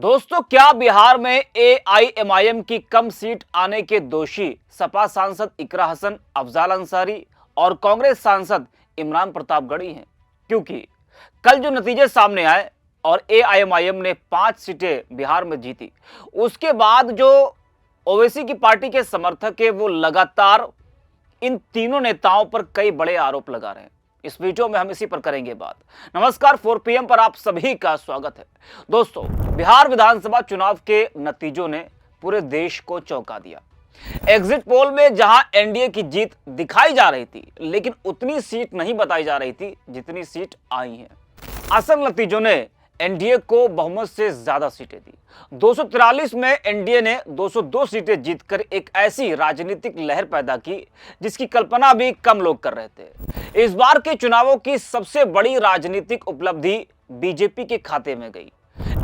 दोस्तों, क्या बिहार में एआईएमआईएम की कम सीट आने के दोषी सपा सांसद इकरा हसन, अफजाल अंसारी और कांग्रेस सांसद इमरान प्रतापगढ़ी हैं? क्योंकि कल जो नतीजे सामने आए और एआईएमआईएम ने 5 सीटें बिहार में जीती, उसके बाद जो ओवैसी की पार्टी के समर्थक है वो लगातार इन तीनों नेताओं पर कई बड़े आरोप लगा रहे हैं। इस वीडियो में हम इसी पर करेंगे बात। नमस्कार, 4 PM पर आप सभी का स्वागत है। दोस्तों, बिहार विधानसभा चुनाव के नतीजों ने पूरे देश को चौंका दिया। एग्जिट पोल में जहां एनडीए की जीत दिखाई जा रही थी, लेकिन उतनी सीट नहीं बताई जा रही थी जितनी सीट आई हैं। असल नतीजों ने एनडीए को बहुमत से ज्यादा सीटें दी। 243 में एनडीए ने 202 सीटें जीतकर एक ऐसी राजनीतिक लहर पैदा की जिसकी कल्पना भी कम लोग कर रहे थे। इस बार के चुनावों की सबसे बड़ी राजनीतिक उपलब्धि बीजेपी के खाते में गई।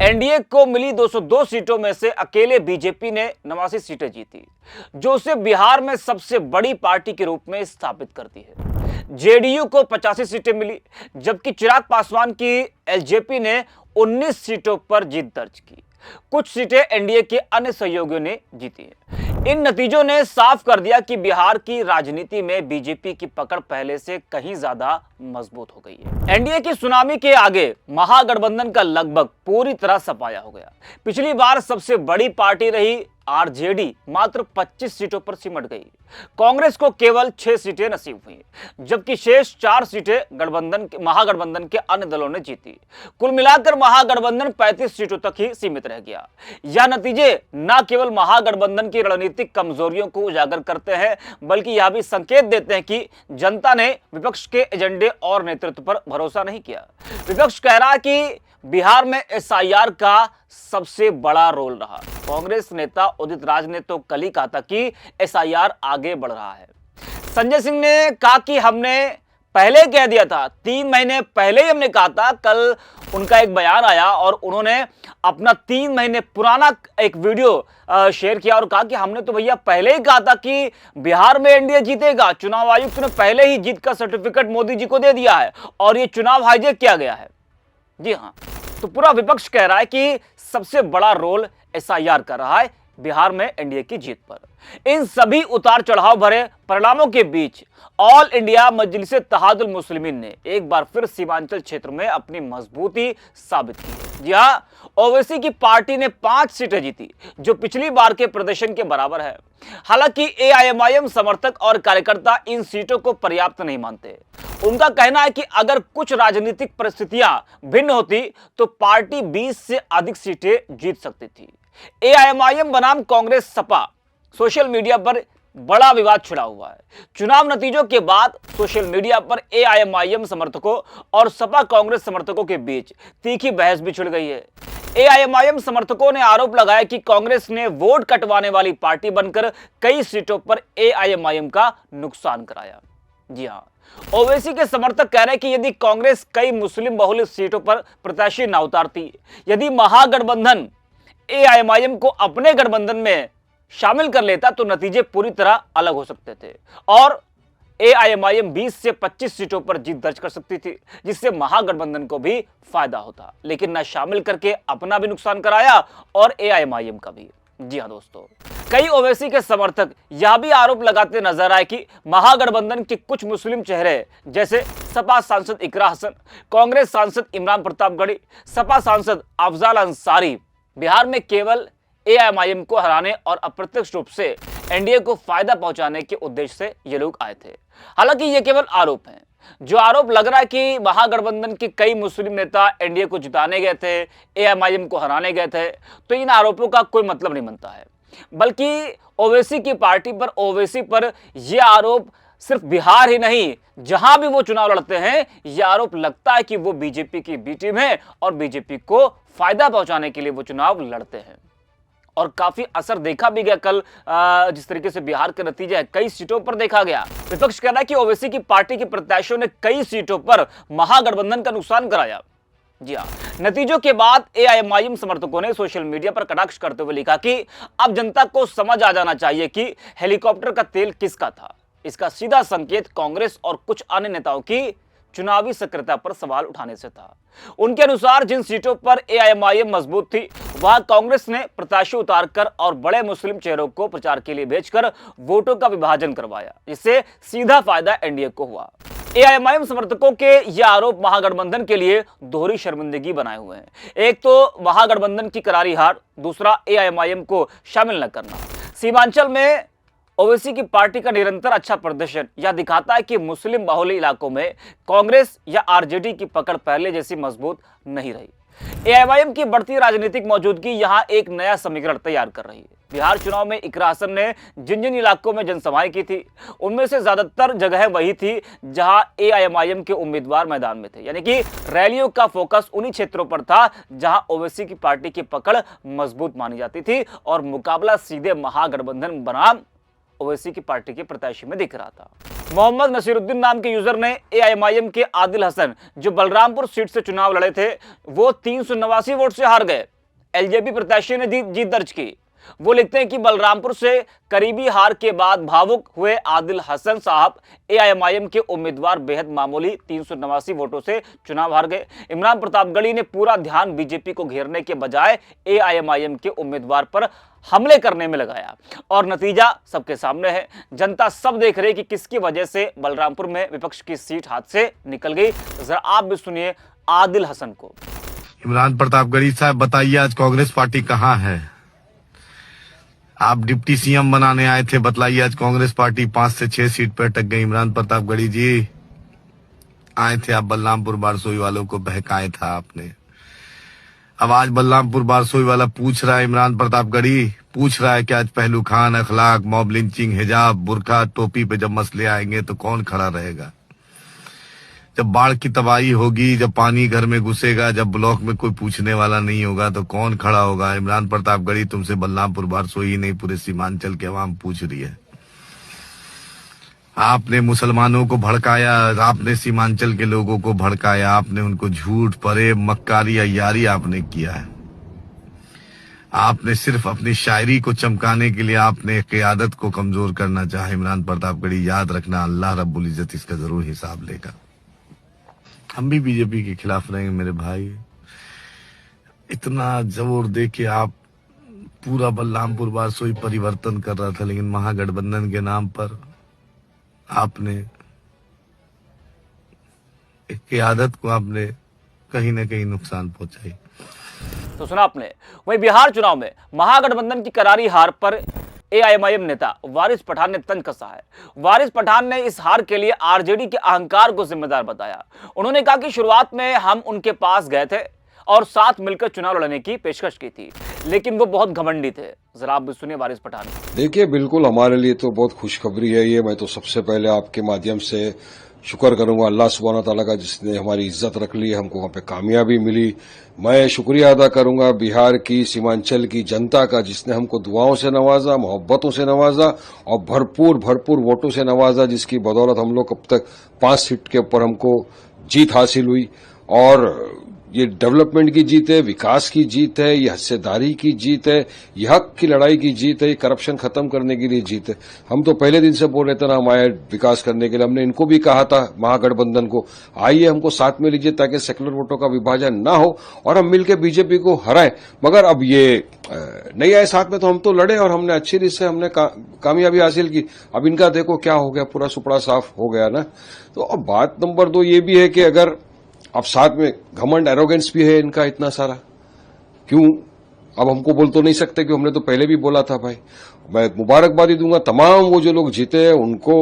एनडीए को मिली 202 सीटों में से अकेले बीजेपी ने 89 सीटें जीती, जो उसे बिहार में सबसे बड़ी पार्टी के रूप में स्थापित करती है। जेडीयू को 85 सीटें मिली, जबकि चिराग पासवान की एलजेपी ने 19 सीटों पर जीत दर्ज की। कुछ सीटें एनडीए के अन्य सहयोगियों ने जीती हैं। इन नतीजों ने साफ कर दिया कि बिहार की राजनीति में बीजेपी की पकड़ पहले से कहीं ज्यादा मजबूत हो गई है। एनडीए की सुनामी के आगे महागठबंधन का लगभग पूरी तरह सफाया हो गया। पिछली बार सबसे बड़ी पार्टी रही आरजेडी मात्र 25 सीटों पर सिमट गई। कांग्रेस को केवल 6 सीटें नसीब हुई, जबकि शेष 4 सीटें महागठबंधन के अन्य दलों ने जीती। कुल मिलाकर महागठबंधन 35 सीटों तक ही सीमित रह गया। यह नतीजे न केवल महागठबंधन की रणनीतिक कमजोरियों को उजागर करते हैं, बल्कि यह भी संकेत देते हैं कि जनता ने विपक्ष के एजेंडे और नेतृत्व पर भरोसा नहीं किया। विपक्ष कह रहा है कि बिहार में एसआईआर का सबसे बड़ा रोल रहा। कांग्रेस नेता उदित राज ने तो कल ही कहा था कि एसआईआर आगे बढ़ रहा है। संजय सिंह ने कहा कि हमने पहले कह दिया था, 3 महीने पहले ही हमने कहा था। कल उनका एक बयान आया और उन्होंने अपना 3 महीने पुराना एक वीडियो शेयर किया और कहा कि हमने तो भैया पहले ही कहा था कि बिहार में एनडीए जीतेगा। चुनाव आयुक्त ने पहले ही जीत का सर्टिफिकेट मोदी जी को दे दिया है और ये चुनाव हाईजैक किया गया है। जी हां, तो पूरा विपक्ष कह रहा है कि सबसे बड़ा रोल एसआईआर कर रहा है बिहार में एनडीए की जीत पर। इन सभी उतार चढ़ाव भरे परिणामों के बीच ऑल इंडिया मजलिस-ए-इत्तेहादुल मुस्लिमीन ने एक बार फिर सीमांचल क्षेत्र में अपनी मजबूती साबित की। जी हां, ओवैसी की पार्टी ने 5 सीटें जीती, जो पिछली बार के प्रदर्शन के बराबर है। हालांकि एआईएमआईएम समर्थक और कार्यकर्ता इन सीटों को पर्याप्त नहीं मानते। उनका कहना है कि अगर कुछ राजनीतिक परिस्थितियां भिन्न होती तो पार्टी 20 से अधिक सीटें जीत सकती थी। एआईएमआईएम बनाम कांग्रेस सपा सोशल मीडिया पर बड़ा विवाद छिड़ा हुआ है। चुनाव नतीजों के बाद सोशल मीडिया पर एआईएमआईएम समर्थकों और सपा कांग्रेस समर्थकों के बीच तीखी बहस भी छिड़ गई है। एआईएमआईएम समर्थकों ने आरोप लगाया कि कांग्रेस ने वोट कटवाने वाली पार्टी बनकर कई सीटों पर एआईएमआईएम का नुकसान कराया। जी हां, ओवैसी के समर्थक कह रहे हैं कि यदि कांग्रेस कई मुस्लिम बहुल सीटों पर प्रत्याशी न उतारती, यदि महागठबंधन एआईएमआईएम को अपने गठबंधन में शामिल कर लेता, तो नतीजे पूरी तरह अलग हो सकते थे और एआईएमआईएम 20 से 25 सीटों पर जीत दर्ज कर सकती थी, जिससे महागठबंधन को भी फायदा होता। लेकिन न शामिल करके अपना भी नुकसान कराया और एआईएमआईएम का भी। जी हां दोस्तों, कई ओवैसी के समर्थक यह भी आरोप लगाते नजर आए कि महागठबंधन के कुछ मुस्लिम चेहरे जैसे सपा सांसद इकरा हसन, कांग्रेस सांसद इमरान प्रतापगढ़ी, सपा सांसद अफजाल अंसारी बिहार में केवल एआईएमआईएम को हराने और अप्रत्यक्ष रूप से एनडीए को फायदा पहुंचाने के उद्देश्य से ये लोग आए थे। हालांकि ये केवल आरोप हैं। जो आरोप लग रहा है कि महागठबंधन के कई मुस्लिम नेता एनडीए को जिताने गए थे, एआईएमआईएम को हराने गए थे, तो इन आरोपों का कोई मतलब नहीं बनता है। बल्कि ओवैसी की पार्टी पर, ओवैसी पर यह आरोप सिर्फ बिहार ही नहीं, जहां भी वो चुनाव लड़ते हैं, यह आरोप लगता है कि वो बीजेपी की बी टीम है और बीजेपी को फायदा पहुंचाने के लिए वो चुनाव लड़ते हैं। और काफी असर देखा भी गया कल। जिस तरीके से बिहार के नतीजे कई सीटों पर देखा गया। विपक्ष कह रहा है कि ओवैसी की पार्टी के प्रत्याशियों ने कई सीटों पर महागठबंधन का नुकसान कराया। जी हां, नतीजों के बाद एआईएमआईएम समर्थकों ने सोशल मीडिया पर कटाक्ष करते हुए लिखा कि अब जनता को समझ आ जाना चाहिए कि हेलीकॉप्टर का तेल किसका था। इसका सीधा संकेत कांग्रेस और कुछ अन्य नेताओं की चुनावी सक्रियता पर सवाल उठाने से था। उनके अनुसार जिन सीटों पर एआईएमआईएम मजबूत थी वहां कांग्रेस ने प्रत्याशी उतारकर और बड़े मुस्लिम चेहरों को प्रचार के लिए भेजकर वोटों का विभाजन करवाया, जिससे सीधा फायदा एनडीए को हुआ। एआईएमआईएम समर्थकों के ये आरोप महागठबंधन के लिए दोहरी शर्मिंदगी बनाए हुए हैं। एक तो महागठबंधन की करारी हार, दूसरा एआईएमआईएम को शामिल न करना। सीमांचल में ओवैसी की पार्टी का निरंतर अच्छा प्रदर्शन यह दिखाता है कि मुस्लिम बाहुल्य इलाकों में कांग्रेस या आरजेडी की पकड़ पहले जैसी मजबूत नहीं रही। एआईएमआईएम की बढ़ती राजनीतिक मौजूदगी यहां एक नया समीकरण तैयार कर रही है। बिहार चुनाव में इकरा हसन ने जिन जिन इलाकों में जनसभाएं की थी उनमें से ज्यादातर जगह वही थी जहां एआईएमआईएम के उम्मीदवार मैदान में थे, यानी कि रैलियों का फोकस उन्हीं क्षेत्रों पर था जहां ओवैसी की पार्टी की पकड़ मजबूत मानी जाती थी और मुकाबला सीधे महागठबंधन बनाम ओवैसी की पार्टी के प्रत्याशी में दिख रहा था। मोहम्मद नसीरुद्दीन नाम के यूजर ने एआईएमआईएम के आदिल हसन, जो बलरामपुर सीट से चुनाव लड़े थे, वो 389 वोट से हार गए। एलजेपी प्रत्याशी ने जीत दर्ज की। वो लिखते हैं कि बलरामपुर से करीबी हार के बाद भावुक हुए आदिल हसन साहब एआईएमआईएम के उम्मीदवार बेहद मामूली 389 वोटों से चुनाव हार गए। इमरान प्रतापगढ़ी ने पूरा ध्यान बीजेपी को घेरने के बजाय एआईएमआईएम के उम्मीदवार पर हमले करने में लगाया और नतीजा सबके सामने है। जनता सब देख रही है कि किसकी वजह से बलरामपुर में विपक्ष की सीट हाथ से निकल गई। जरा आप भी सुनिए आदिल हसन को। इमरान प्रतापगढ़ी साहब, बताइए आज कांग्रेस पार्टी कहाँ है? आप डिप्टी सीएम बनाने आए थे, बतलाइए आज कांग्रेस पार्टी 5 से 6 सीट पर अटक गई। इमरान प्रतापगढ़ी जी आए थे, आप बलरामपुर बारसोई वालों को बहकाए था आपने। अब आज बलरामपुर बारसोई वाला पूछ रहा है, इमरान प्रतापगढ़ी पूछ रहा है कि आज पहलू खान, अखलाक, मॉब लिंचिंग, हिजाब, बुरखा, टोपी पे जब मसले आएंगे तो कौन खड़ा रहेगा? जब बाढ़ की तबाही होगी, जब पानी घर में घुसेगा, जब ब्लॉक में कोई पूछने वाला नहीं होगा तो कौन खड़ा होगा? इमरान प्रतापगढ़ी, तुमसे बलरामपुर बारसोई ही नहीं पूरे सीमांचल के अवाम पूछ रही है। आपने मुसलमानों को भड़काया, आपने सीमांचल के लोगों को भड़काया, आपने उनको झूठ, फरेब, मक्कारी, अय्यारी आपने किया है। आपने सिर्फ अपनी शायरी को चमकाने के लिए आपने क़यादत को कमजोर करना चाहा। इमरान प्रतापगढ़ी, याद रखना, अल्लाह रब्बुल इज्जत इसका जरूर हिसाब लेगा। हम भी बीजेपी के खिलाफ रहेंगे मेरे भाई। इतना जोर दे के आप पूरा बलरामपुर बारसोई परिवर्तन कर रहा था, लेकिन महागठबंधन के नाम पर आपने एक क़यादत को आपने कहीं ना कहीं नुकसान पहुंचाई। तो सुना आपने। वहीं बिहार चुनाव में महागठबंधन की करारी हार पर एआईएमआईएम नेता वारिस पठान ने तंज कसा है। वारिस पठान ने इस हार के लिए आरजेडी के अहंकार को जिम्मेदार बताया। उन्होंने कहा कि शुरुआत में हम उनके पास गए थे और साथ मिलकर चुनाव लड़ने की पेशकश की थी, लेकिन वो बहुत घमंडी थे। जरा आप भी सुनिए वारिस पठान। देखिए, बिल्कुल हमारे लिए तो बहुत खुशखबरी है ये। मैं तो सबसे पहले आपके माध्यम से शुक्र करूंगा अल्लाह सुब्हाना तआला का, जिसने हमारी इज्जत रख ली, हमको वहां पे कामयाबी मिली। मैं शुक्रिया अदा करूंगा बिहार की, सीमांचल की जनता का, जिसने हमको दुआओं से नवाजा, मोहब्बतों से नवाजा और भरपूर वोटों से नवाजा, जिसकी बदौलत हम लोग अब तक 5 सीट के ऊपर हमको जीत हासिल हुई। और ये डेवलपमेंट की जीत है, विकास की जीत है, ये हिस्सेदारी की जीत है, ये हक की लड़ाई की जीत है, ये करप्शन खत्म करने के लिए जीत है। हम तो पहले दिन से बोल रहे थे ना, हम आए विकास करने के लिए। हमने इनको भी कहा था, महागठबंधन को, आइए हमको साथ में लीजिए ताकि सेकुलर वोटों का विभाजन ना हो और हम मिलकर बीजेपी को हराएं। मगर अब ये नहीं आए साथ में, तो हम तो लड़े और हमने अच्छी रीत से हमने कामयाबी हासिल की। अब इनका देखो क्या हो गया, पूरा सुपड़ा साफ हो गया ना। तो अब बात नंबर 2 ये भी है कि अगर अब साथ में घमंड, एरोगेंस भी है इनका इतना सारा, क्यों अब हमको बोल तो नहीं सकते कि हमने तो पहले भी बोला था। भाई, मैं मुबारकबादी दूंगा तमाम वो जो लोग जीते हैं उनको,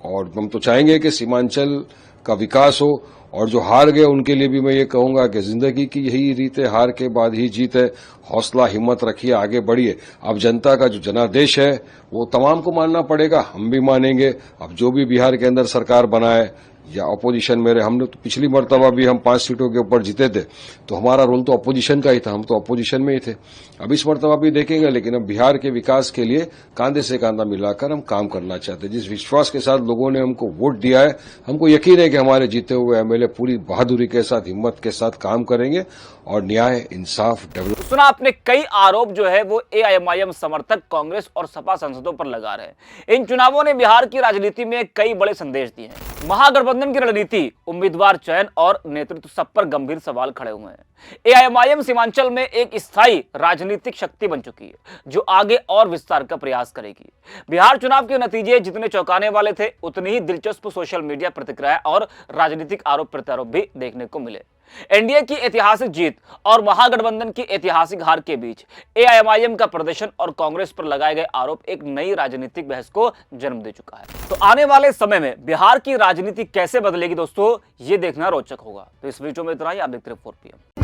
और हम तो चाहेंगे कि सीमांचल का विकास हो। और जो हार गए उनके लिए भी मैं ये कहूंगा कि जिंदगी की यही रीत है, हार के बाद ही जीत है। हौसला, हिम्मत रखिए, आगे बढ़िए। अब जनता का जो जनादेश है वो तमाम को मानना पड़ेगा, हम भी मानेंगे। अब जो भी बिहार के अंदर सरकार बनाए या अपोजिशन में रहे, हमने तो पिछली मर्तबा भी हम 5 सीटों के ऊपर जीते थे, तो हमारा रोल तो अपोजिशन का ही था, हम तो अपोजिशन में ही थे। अब इस मर्तबा भी देखेंगे, लेकिन अब बिहार के विकास के लिए कांधे से कांधा मिलाकर हम काम करना चाहते हैं। जिस विश्वास के साथ लोगों ने हमको वोट दिया है, हमको यकीन है कि हमारे जीते हुए एमएलए पूरी बहादुरी के साथ, हिम्मत के साथ काम करेंगे और न्याय, इंसाफ, डेवलप। सुना आपने, कई आरोप जो है वो एआईएमआईएम समर्थक कांग्रेस और सपा सांसदों पर लगा रहे हैं। इन चुनावों ने बिहार की राजनीति में कई बड़े संदेश दिए हैं। महागठबंधन की रणनीति, उम्मीदवार चयन और नेतृत्व सब पर गंभीर सवाल खड़े हुए हैं। एआईएमआईएम सीमांचल में एक स्थायी राजनीतिक शक्ति बन चुकी है, जो आगे और विस्तार का प्रयास करेगी। बिहार चुनाव के नतीजे जितने चौंकाने वाले थे, उतनी ही दिलचस्प सोशल मीडिया प्रतिक्रिया और राजनीतिक आरोप प्रत्यारोप भी देखने को मिले। एनडीए की ऐतिहासिक जीत और महागठबंधन की ऐतिहासिक हार के बीच एआईएमआईएम का प्रदर्शन और कांग्रेस पर लगाए गए आरोप एक नई राजनीतिक बहस को जन्म दे चुका है। तो आने वाले समय में बिहार की राजनीति कैसे बदलेगी दोस्तों, ये देखना रोचक होगा। तो इस वीडियो में इतना ही। आप देखते रहिए 4PM।